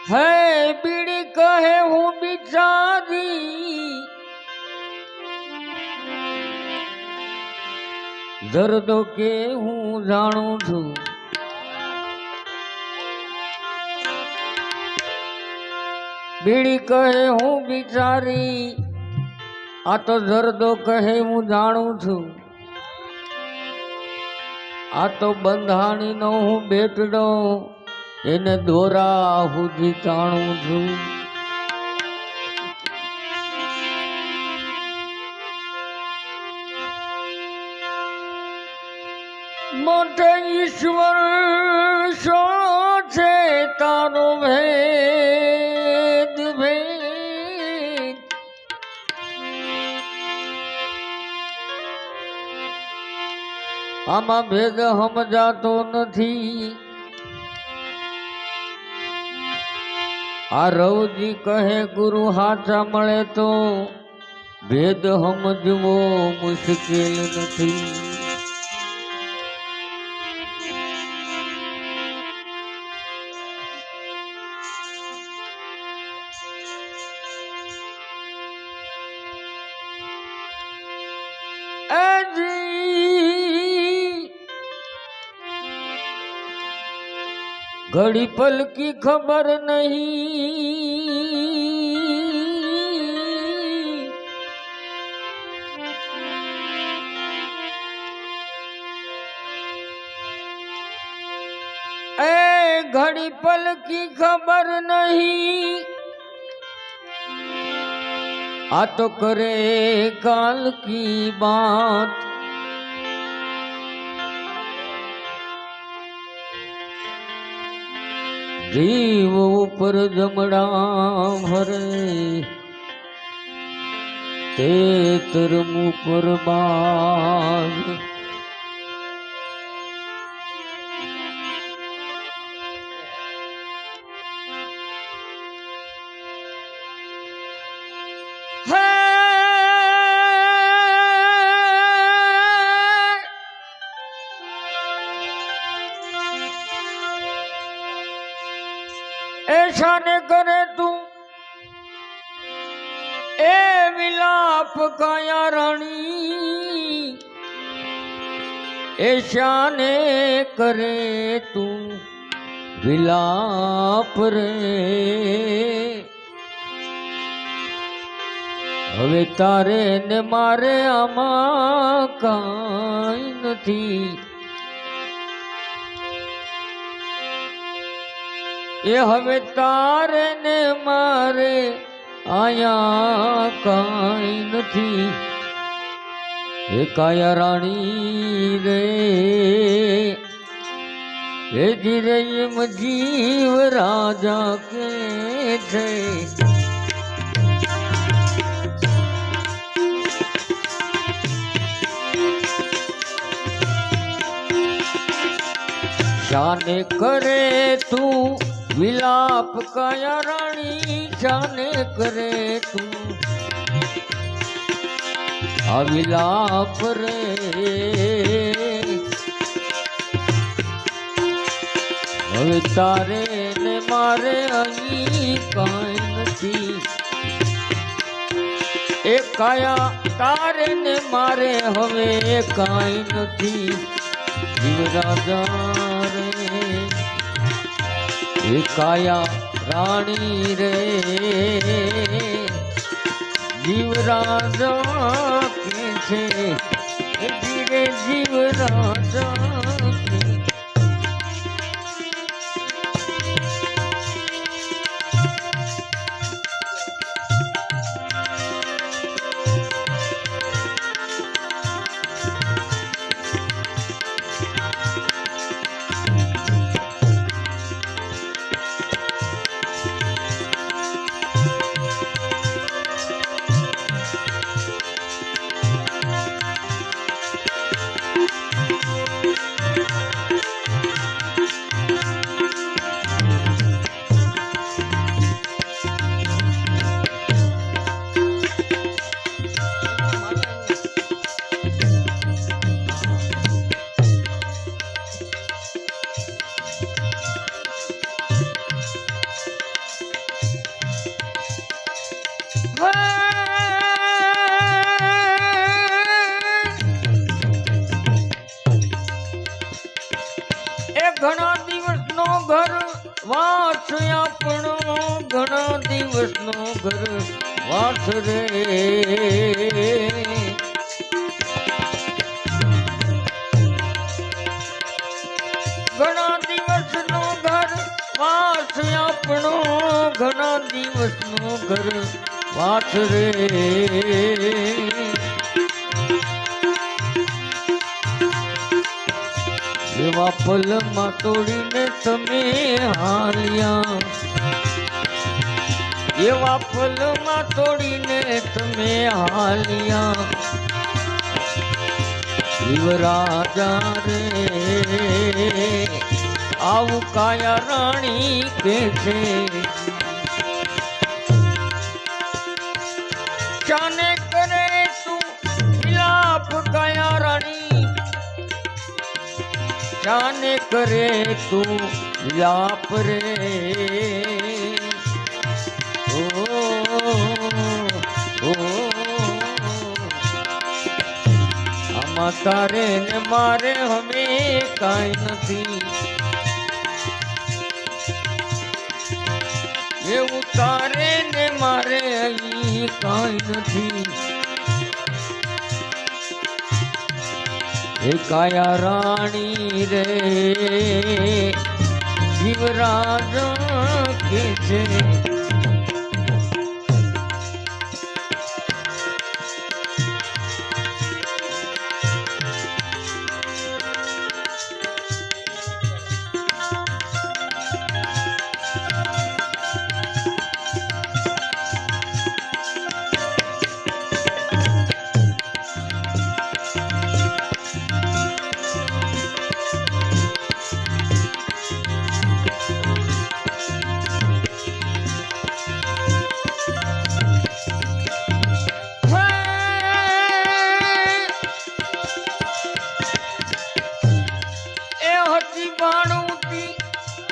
है बीड़ी कहे हूँ बिचारी दर्दों के हूँ जाणू छू बीड़ी कहे हूँ बिचारी आ तो दर्दो कहे हूँ जाणू छू आ तो बंधाणी नो हूँ बेटड़ो એને દોરા સુધી તાણું છું મોટે ઈશ્વર શો છે તારો ભેદ ભેદ આમાં ભેદ સમજાતો નથી आ रवजी कहे गुरु हाचा मळे तो भेद समजवो मुश्किल नथी घड़ी पल की खबर नहीं ए घड़ी पल की खबर नहीं आ तो करे काल की बात जीव ऊपर जमड़ा भरे तेतर मुपर बाज ऐसा न करे तू ए विलाप काया रानी ऐसा न करे तू विलाप रे हवे तारे ने मारे आमा काई नथी ये हवे तारे ने मारे आया काई नथी ये काया रानी रे ये जीरे जीव राजा के थे जाने करे तू विलाप काया रानी जाने करे तू अविलाप रे हवे तारे ने मारे आई काई नथी एक काया तारे ने मारे हवे काई नथी जीव राजा रे काया रानी रे जीव राजा के छे धीरे जीव राजा के વાસ આપણો ઘણા દિવસનો ઘર વાસ રે ઘણા દિવસનો ઘર વાસ આપણો ઘણા દિવસનો ઘર વાસ રે એવા પલમાં તોડીને તમે હાલ્યા એવા પલમાં તોડીને તમે હાલ્યા શિવરાજા રે આવું કાયા રાણી કે છે જાને કરે તું વિલાપ કાયા રાણી જાને કરે તું વિલાપ રે ઓ આમાં તારે ને મારે હવે કાંઈ નથી એવું તારે ને મારે અહીં કાંઈ નથી એ કાયા રાણી રે શિવરાજ કે છે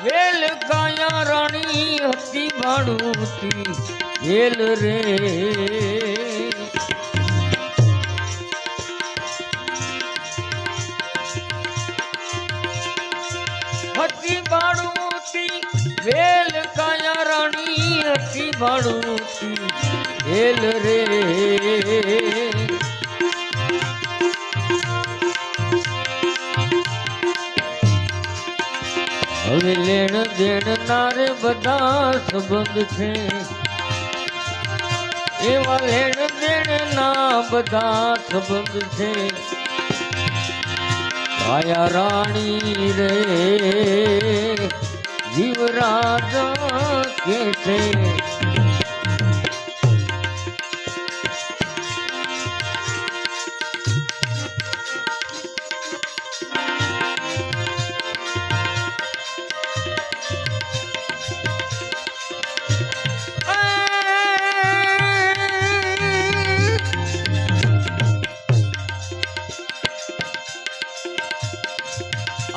વેલ કાયા રાણી હતી ભાડુતી વેલ રે હતી ભાડુતી વેલ કાયા રાણી હતી ભાડુતી વેલ રે હવે લેણ દેણ નારે બધા સંબંધ છે એવા લેણ દેણ ના બધા સંબંધ છે કાયા રાણી રે જીવરાજ કે છે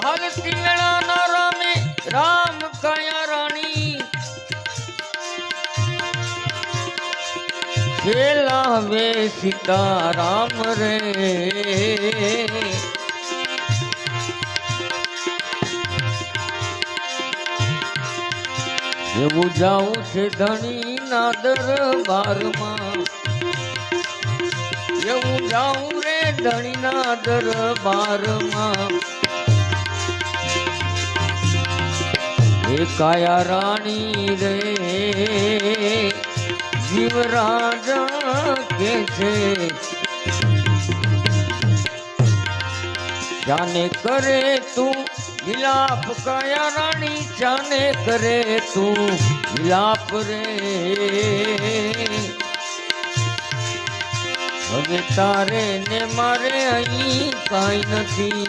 હાલતી વેળાના રામે રામ કાયા રાણી છેલ્લા હવે સીતારામ રે એવું જાઉં છે ધણી ના દરબારમાં એવું જાઉં રે ધણી ના દરબારમાં એ કાયા રાણી રે જીવરાજ કે છે જાને કરે તું વિલાપ કાયા રાણી જાને કરે તું વિલાપ રે હવે તારે ને મારે અહીં કાંઈ નથી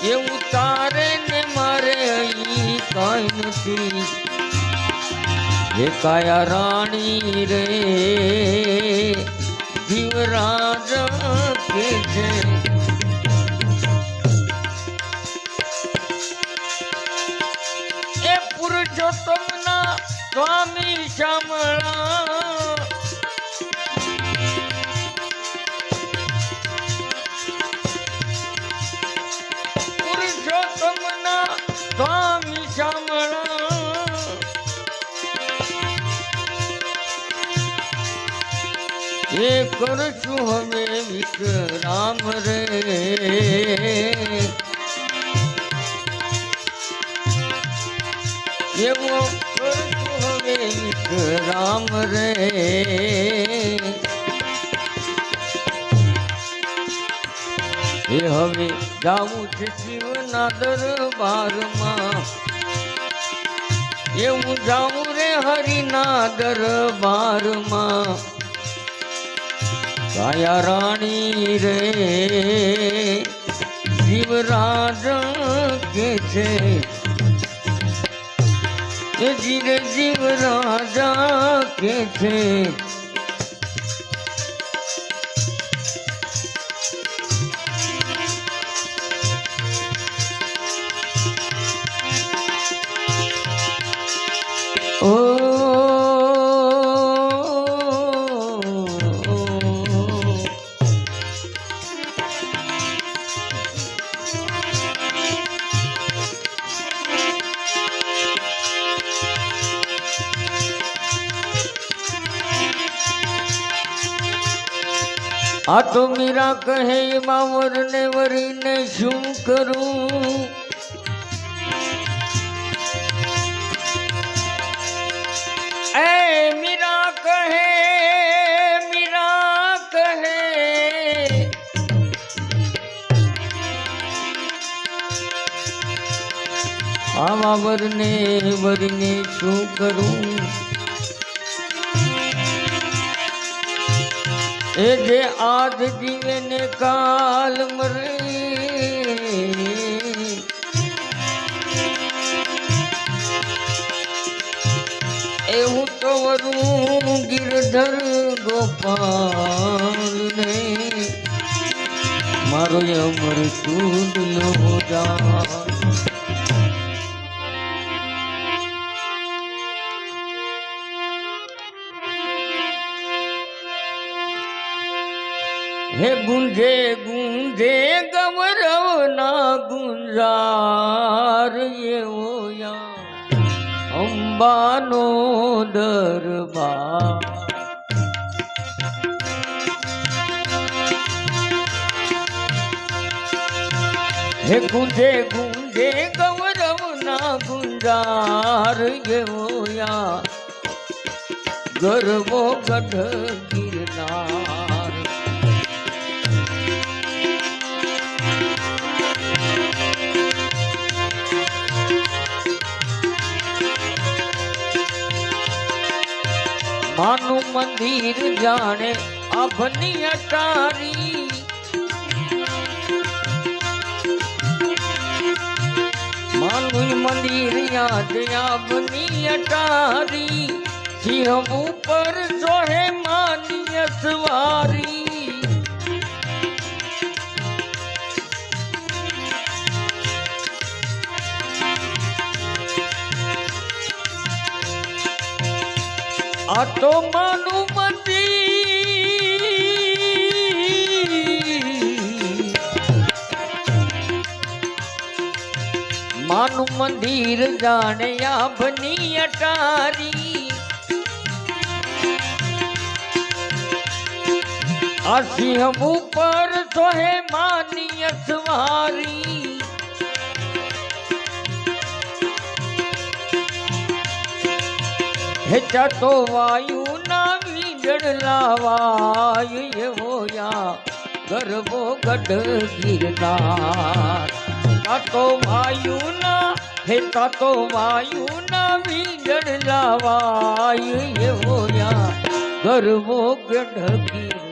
એવું તારે ને મારે અહીં કાંઈ નથી એ કાયા રાણી રે જીવરાજ કે છે એ પુરુષોત્તમના સ્વામી શામળા પુરુષોત્તમના સ્વામી શામળા એ કરશું હવે વિશ્રામ રે એવો કરશું હવે વિશ્રામ રે એ હવે જાવું છે શિવના દરબારમાં એવું જાવું રે હરિના દરબારમાં કાયા રાણી રે જીવરાજ કે છે જીરે જીવ રાજા કે છે ઓ આ તો મીરા કહે એમાં વરને વરીને શું કરું એ મીરા કહે આમાં વરને વરીને શું કરું એ જે આજ જીવે ને કાલ મરે એવું તો વરું ગિરધર ગોપાલ ને મારો અમર સુદ નો જા હે ગુંજે ગુંજે ગૌરવ ના ગુંજાર એવો યા અંબાનો દરબાર હે ગુંજે ગુંજે ગૌરવ ના ગુંજાર એવો યા ગરવો ગઢ ગિરનાર માનું મંદિર જાણે આભની અટારી માનું મંદિર યાદ આભની અટારી સિંહ ઉપર સોહે માની સવારી આ તો માનું મંદિર જાણે આભની અટારી આ સિંહ ઉપર સોહે માની સવારી હેચા તો વાયુ ના વીજળ લાવાય એવો યા ગરબો ગઢ ગિરનાર તો વાયુ ના હેતા તો વાયુ ના વીજળ લાવાય એવો યા ગરબો ગઢ ગિરનાર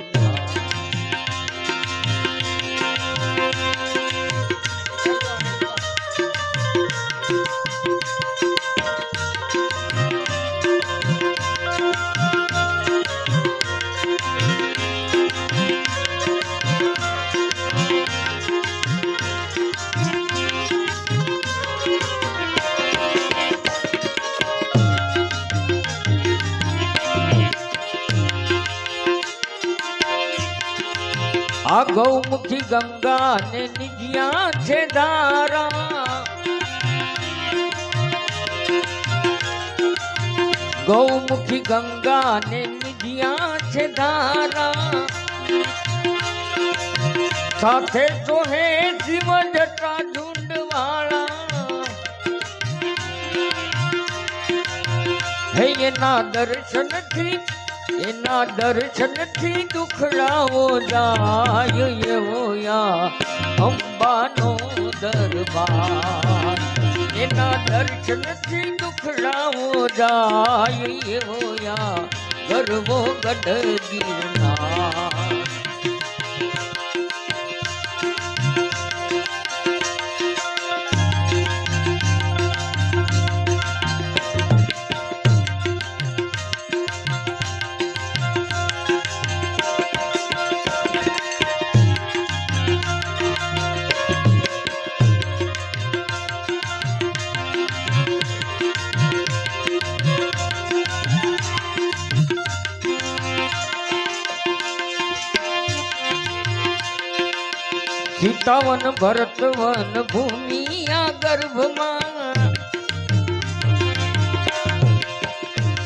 આ ગૌમુખી ગંગા ને નિજિયા છે ધારા ગૌમુખી ગંગા ને ઉજિયા છે ધારા સાથે જોહે જીવ જટા ઝુંડવાળા હે એના દર્શનથી દુખડાઓ જાય એવો યા અંબાનો દરબાર એના દર્શનથી દુખડાઓ જાય એવો યા ગરવો ગઢ ગિરનાર સીતાવન ભરતવન ભૂમિયા ગર્ભમાં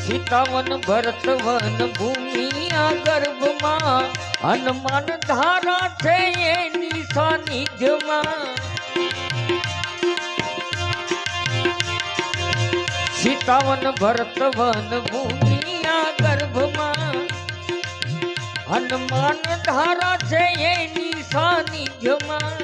સીતાવન ભરતવન ભૂમિયા ગર્ભમાં હનુમાન ધારા છે એની સાનિધ્યમાં સીતાવન ભરતવન ભૂમિયા ગર્ભમાં હનુમાન ધારા છે એની સાનિધ્યમાં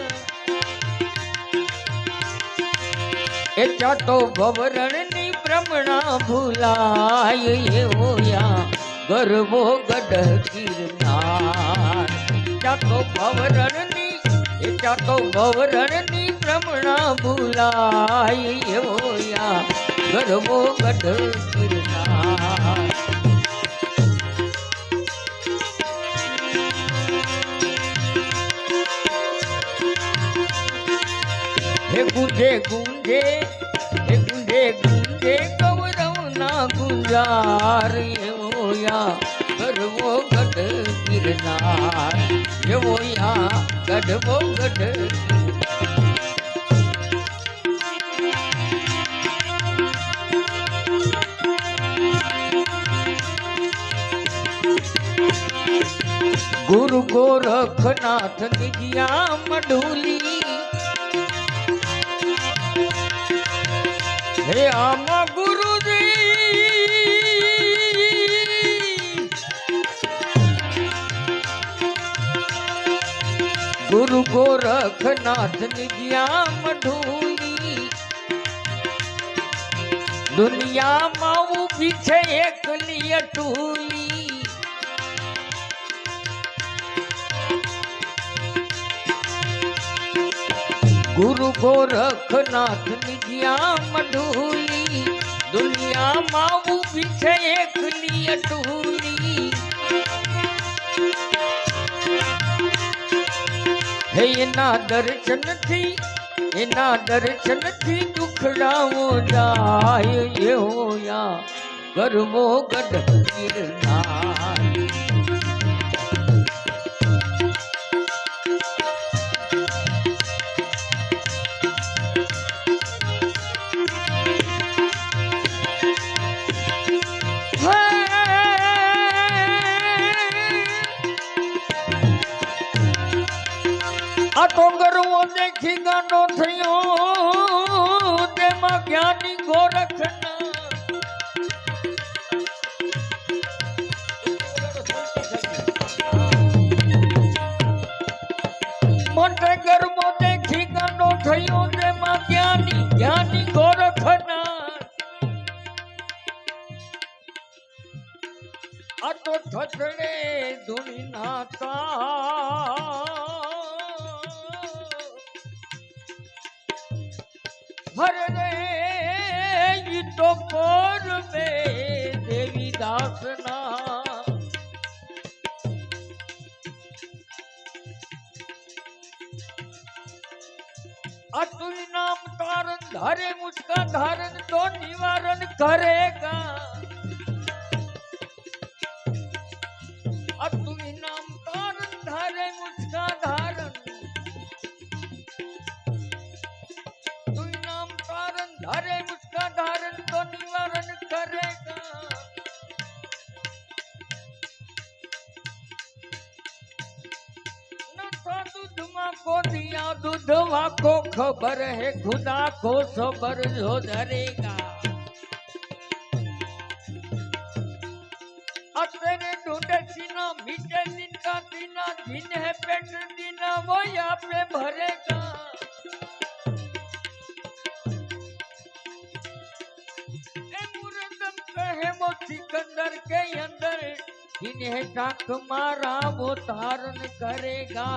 એ ચાતો ભવરણની ભ્રમણા ભૂલાય એવો યા ગરવો ગઢ ગિરનાર ચાતો ભવરણની ભ્રમણા ભૂલાય એવો યા ગરવો ગઢ ગિરનાર हे गुंजे गुंजे हे गुंजे गुंजे गौरव ना गुंजार एवो या गढ़वो गढ़ गिरनार एवो या गढ़वो गढ़ गुरु गोरखनाथ निजिया मढूली हे आमा गुरु गोरखनाथ निजिया मढूली दुनियाમાં ઊભી છે એકલી અટૂલી गुरु गोरखनाथ निजिया मढूली दुनियाમાં ઊભી છે એકલી અટૂલી હે એના દર્શનથી દુખડાઓ જાય એવો યા ગરવો ગઢ ગિરનાર આ તો ગરવો દેખી ગાંડો થયો તેમાં જ્ઞાની ગોરખના મોટે ગરવો દેખી ગાંડો થયો તેમાં જ્ઞાની ગોરખના આ તો થથડે ધૂણી નાતા हर रे तो कोर में देवी दासना अतुल नाम तारण धारे मुझका धारण तो निवारण करेगा अतुल नाम तारण धारे मुझका धारण धारे मुझका धारण तो निवारण करेगा को दिया दूधवा को खबर है खुदा को सबर जो धरेगा अतरे ढूंढे सीना मीठे दिन का दीना दिन है पेट दीना वो यहाँ पे भरेगा कहे वो सिकंदर के अंदर इन्हें टाक मारा वो धारण करेगा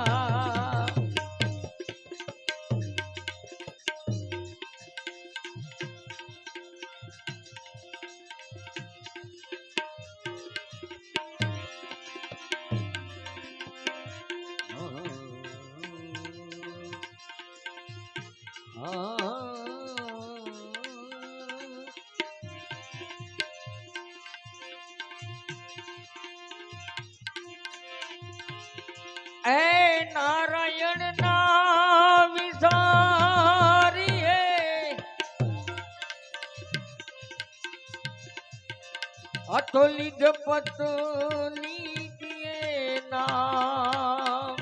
ऐ नारायण ना विसारिए अतोली पतली दिए नाम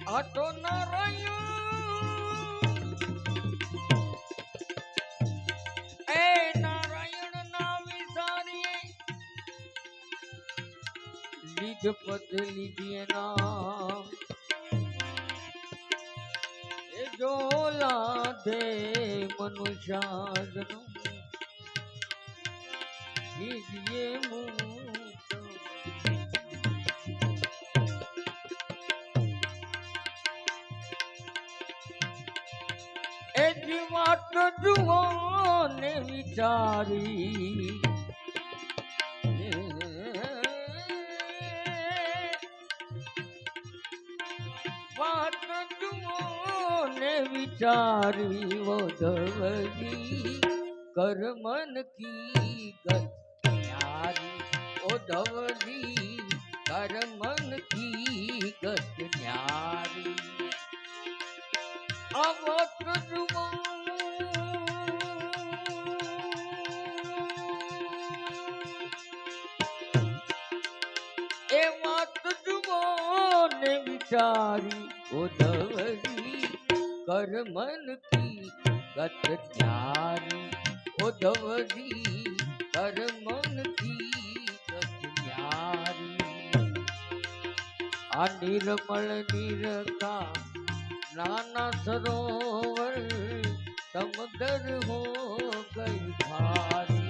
अतो नारायण पद लीजिए नाम जो लादे मनुष्य कीजिए जीवात जुआ ने विचारी विचारी वो धवरी कर मन की गत्यारी ओ धवरी कर मन की गत्यारी अब ए मत जुबो ने विचारी ओ धवरी कर मन की गत न्यारी ओ धवरी कर मन की गत न्यारी आ निर्मल निरखा नाना सरोवर समदर हो गई भारी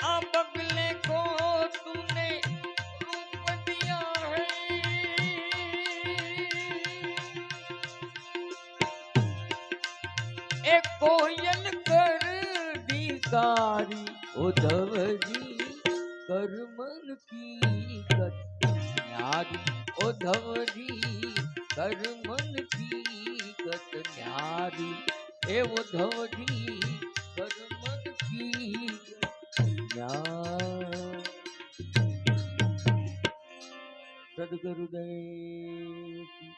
आ बगले को तूने रूप दिया है एक कोयल कर दीकारी उद्धव जी कर मन की गत्यारी उद्धव जी कर मन की गत्यारी ए उद्धव जी कर मन की गत्यारी सद्गुरुदेव की